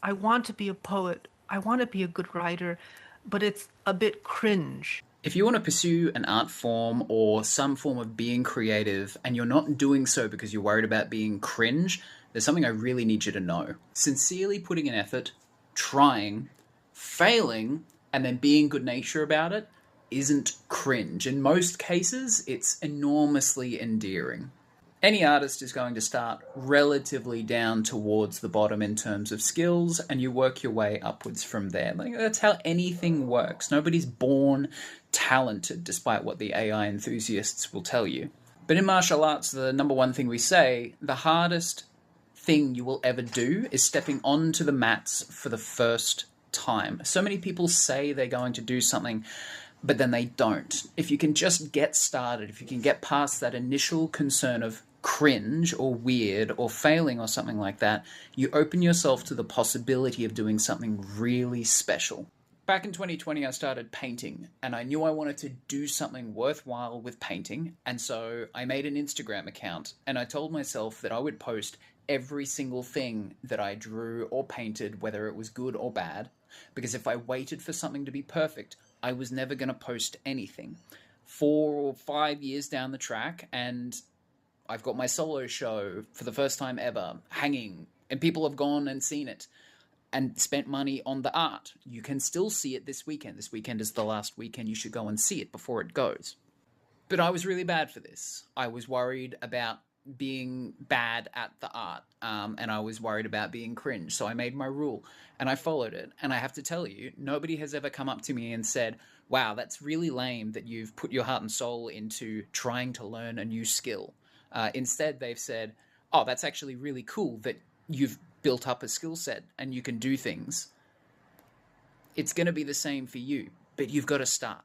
I want to be a poet. I want to be a good writer, but it's a bit cringe. If you want to pursue an art form or some form of being creative and you're not doing so because you're worried about being cringe, there's something I really need you to know. Sincerely putting in effort, trying, failing, and then being good nature about it isn't cringe. In most cases, it's enormously endearing. Any artist is going to start relatively down towards the bottom in terms of skills, and you work your way upwards from there. Like, that's how anything works. Nobody's born talented, despite what the AI enthusiasts will tell you. But in martial arts, the number one thing we say, the hardest thing you will ever do is stepping onto the mats for the first time. So many people say they're going to do something, but then they don't. If you can just get started, if you can get past that initial concern of cringe or weird or failing or something like that, you open yourself to the possibility of doing something really special. Back in 2020, I started painting, and I knew I wanted to do something worthwhile with painting, and so I made an Instagram account, and I told myself that I would post every single thing that I drew or painted, whether it was good or bad, because if I waited for something to be perfect, I was never going to post anything. 4 or 5 years down the track, and I've got my solo show for the first time ever hanging, and people have gone and seen it and spent money on the art. You can still see it this weekend. This weekend is the last weekend. You should go and see it before it goes. But I was really bad for this. I was worried about being bad at the art, and I was worried about being cringe. So I made my rule, and I followed it. And I have to tell you, nobody has ever come up to me and said, wow, that's really lame that you've put your heart and soul into trying to learn a new skill. Instead, they've said, oh, that's actually really cool that you've built up a skill set and you can do things. It's going to be the same for you, but you've got to start.